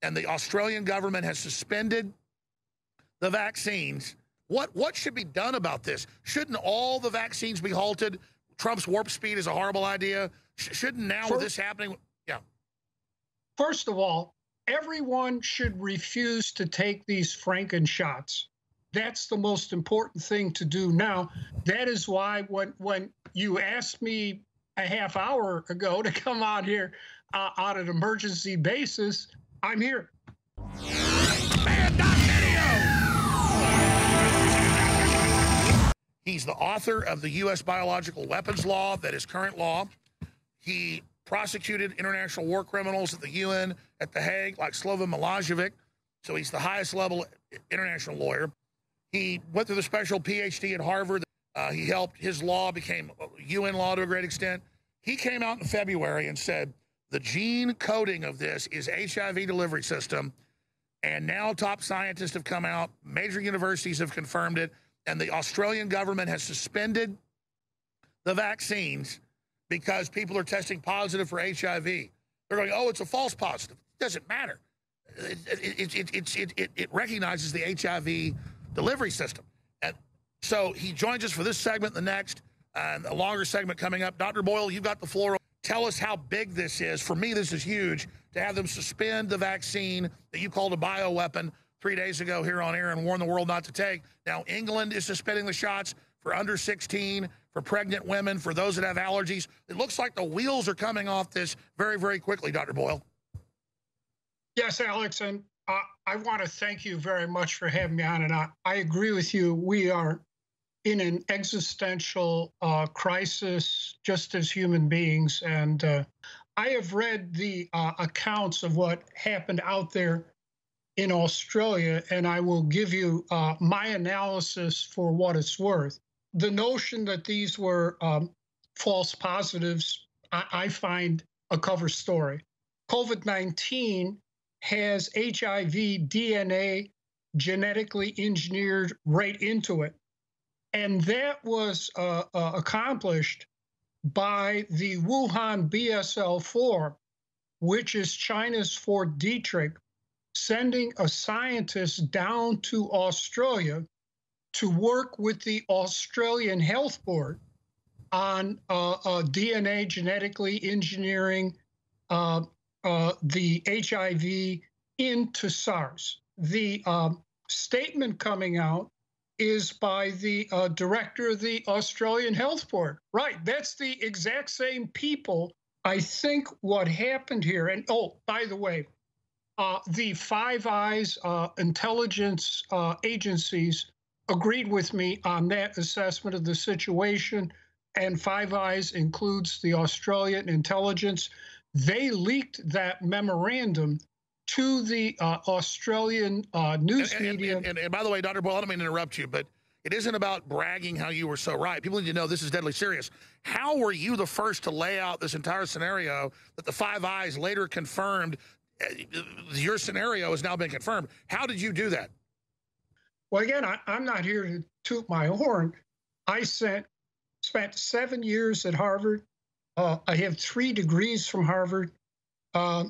and the Australian government has suspended the vaccines. What should be done about this? Shouldn't all the vaccines be halted? Trump's warp speed is a horrible idea. Shouldn't now with this happening? Yeah. First of all, everyone should refuse to take these Franken shots. That's the most important thing to do now. That is why when you asked me a half hour ago to come out here on an emergency basis, I'm here. He's the author of the U.S. biological weapons law that is current law. He prosecuted international war criminals at the UN at The Hague, like Slobodan Milosevic. So he's the highest level international lawyer. He went through the special PhD at Harvard. He helped, his law became UN law to a great extent. He came out in February and said, the gene coding of this is HIV delivery system. And now top scientists have come out, major universities have confirmed it, and the Australian government has suspended the vaccines because people are testing positive for HIV. They're going, oh, it's a false positive. It doesn't matter. It recognizes the HIV delivery system. And so he joins us for this segment, the next, and a longer segment coming up. Dr. Boyle, you've got the floor. Tell us how big this is. For me, this is huge to have them suspend the vaccine that you called a bioweapon 3 days ago here on air and warn the world not to take. Now, England is suspending the shots for under 16, for pregnant women, for those that have allergies. It looks like the wheels are coming off this very, very quickly, Dr. Boyle. Yes, Alex, and I want to thank you very much for having me on. And I agree with you. We are in an existential crisis just as human beings. And I have read the accounts of what happened out there in Australia, and I will give you my analysis for what it's worth. The notion that these were false positives, I find a cover story. COVID-19 has HIV DNA genetically engineered right into it. And that was accomplished by the Wuhan BSL-4, which is China's Fort Detrick, sending a scientist down to Australia to work with the Australian Health Board on DNA genetically engineering the HIV into SARS. The statement coming out is by the director of the Australian Health Board. Right, that's the exact same people. I think what happened here, and oh, by the way, the Five Eyes intelligence agencies agreed with me on that assessment of the situation, and Five Eyes includes the Australian intelligence. They leaked that memorandum to the Australian news media. And by the way, Dr. Boyle, I don't mean to interrupt you, but it isn't about bragging how you were so right. People need to know this is deadly serious. How were you the first to lay out this entire scenario that the Five Eyes later confirmed? Your scenario has now been confirmed. How did you do that? Well, again, I'm not here to toot my horn. I spent 7 years at Harvard. I have 3 degrees from Harvard. I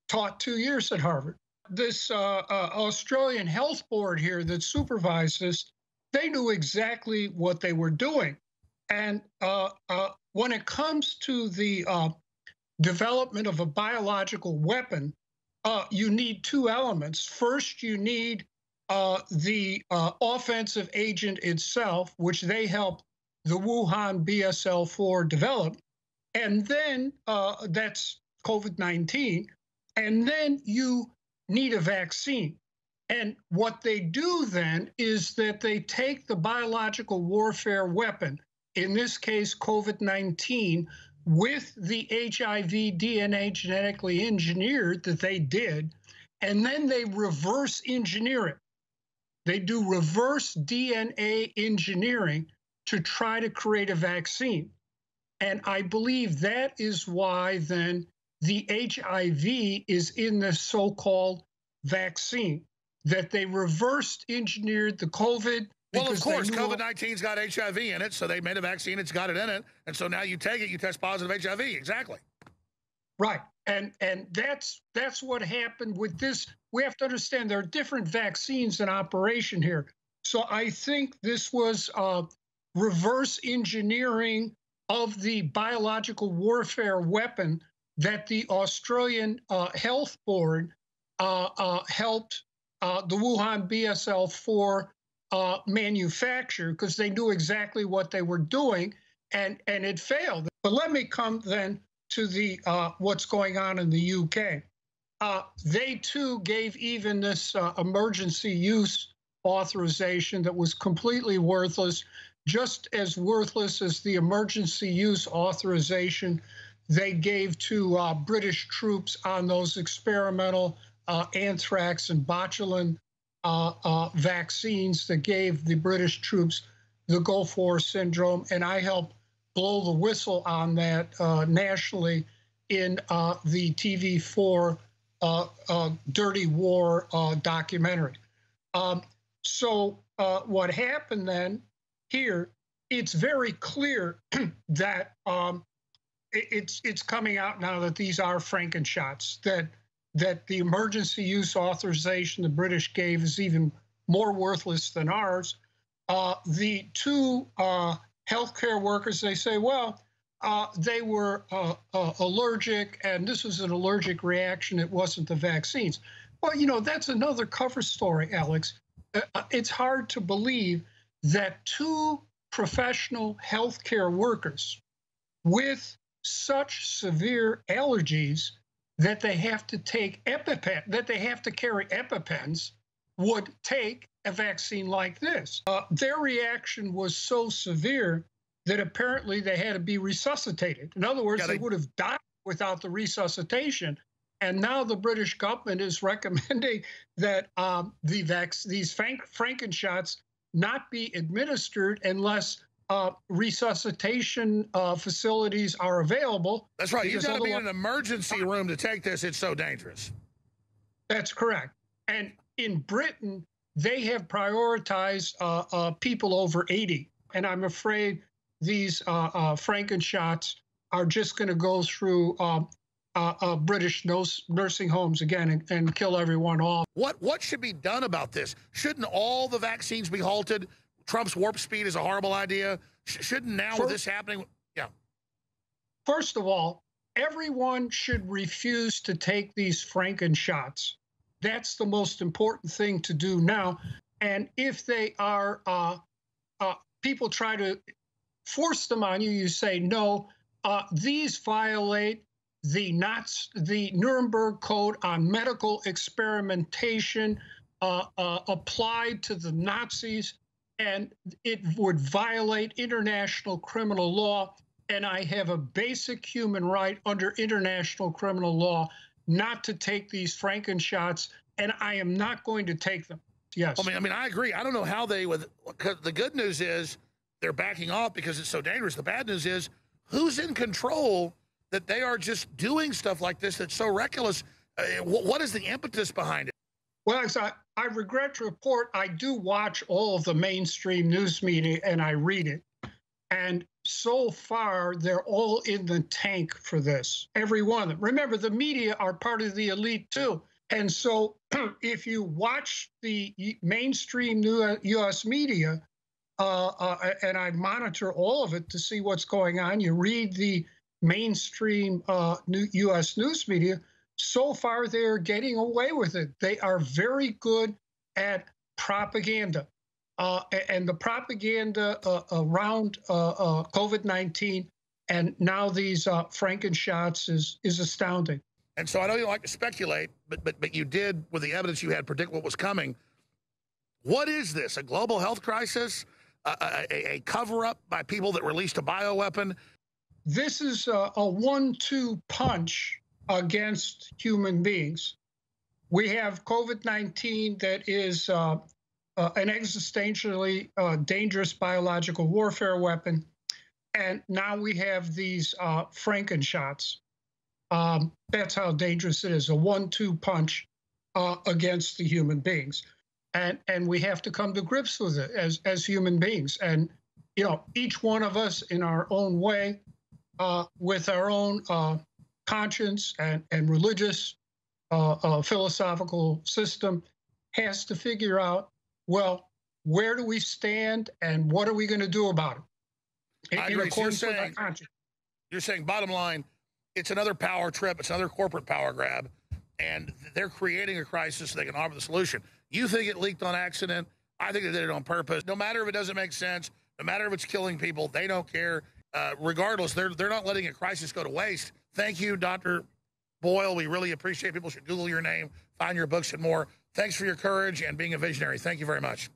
taught 2 years at Harvard. This Australian Health Board here that supervised this, they knew exactly what they were doing. And when it comes to the development of a biological weapon, you need 2 elements. First, you need the offensive agent itself, which they helped the Wuhan BSL-4 develop. And then that's COVID-19. And then you need a vaccine. And what they do then is that they take the biological warfare weapon, in this case, COVID-19, with the HIV DNA genetically engineered that they did, and then they reverse engineer it. They do reverse DNA engineering to try to create a vaccine. And I believe that is why then the HIV is in this so-called vaccine, that they reversed engineered the COVID. Well, of course, COVID-19's got HIV in it, so they made a vaccine, it's got it in it, and so now you take it, you test positive HIV, exactly. Right, And that's what happened with this. We have to understand there are different vaccines in operation here. So I think this was reverse engineering of the biological warfare weapon that the Australian Health Board helped the Wuhan BSL-4 manufacture, because they knew exactly what they were doing, and it failed. But let me come then to the what's going on in the UK. They too gave even this emergency use authorization that was completely worthless, just as worthless as the emergency use authorization they gave to British troops on those experimental anthrax and botulinum vaccines that gave the British troops the Gulf War syndrome. And I helped blow the whistle on that nationally in the TV4 Dirty War documentary. So what happened then here, it's very clear that it's coming out now that these are Frankenshots, that the emergency use authorization the British gave is even more worthless than ours. The two healthcare workers, they say, well, they were allergic, and this was an allergic reaction. It wasn't the vaccines. Well, you know, that's another cover story, Alex. It's hard to believe that two professional healthcare workers with such severe allergies that they have to take EpiPen, that they have to carry EpiPens, would take a vaccine like this. Their reaction was so severe that apparently they had to be resuscitated. In other words, they would have died without the resuscitation. And now the British government is recommending that these Frankenshots not be administered unless resuscitation facilities are available. That's right. You've got to be in an emergency room to take this. It's so dangerous. That's correct. And in Britain, they have prioritized people over 80. And I'm afraid these Frankenshots are just going to go through British nursing homes again and kill everyone off. What should be done about this? Shouldn't all the vaccines be halted? Trump's warp speed is a horrible idea. Shouldn't now with this happening? Yeah. First of all, everyone should refuse to take these Frankenshots. That's the most important thing to do now. And if they are, people try to force them on you, you say, no, these violate the Nuremberg Code on medical experimentation applied to the Nazis, and it would violate international criminal law. And I have a basic human right under international criminal law not to take these Frankenshots, and I am not going to take them. Yes. I mean, I agree. I don't know how they would. The good news is they're backing off because it's so dangerous. The bad news is who's in control that they are just doing stuff like this that's so reckless. What is the impetus behind it? Well, I regret to report I do watch all of the mainstream news media and I read it. And so far, they're all in the tank for this, every one of them. Remember, the media are part of the elite, too. And so if you watch the mainstream U.S. media, and I monitor all of it to see what's going on, you read the mainstream U.S. news media, so far they're getting away with it. They are very good at propaganda. And the propaganda around COVID-19 and now these Frankenshots is astounding. And so I know you like to speculate, but you did, with the evidence you had, predict what was coming. What is this, a global health crisis, a cover-up by people that released a bioweapon? This is a 1-2 punch against human beings. We have COVID-19 that is an existentially dangerous biological warfare weapon. And now we have these Frankenshots. That's how dangerous it is, a 1-2 punch against the human beings. And we have to come to grips with it as human beings. And, you know, each one of us in our own way, with our own conscience and religious philosophical system has to figure out, well, where do we stand and what are we going to do about it? I agree. You're saying, bottom line, it's another power trip. It's another corporate power grab. And they're creating a crisis so they can offer the solution. You think it leaked on accident. I think they did it on purpose. No matter if it doesn't make sense, no matter if it's killing people, they don't care. Regardless, they're not letting a crisis go to waste. Thank you, Dr. Boyle. We really appreciate it. People should Google your name, find your books and more. Thanks for your courage and being a visionary. Thank you very much.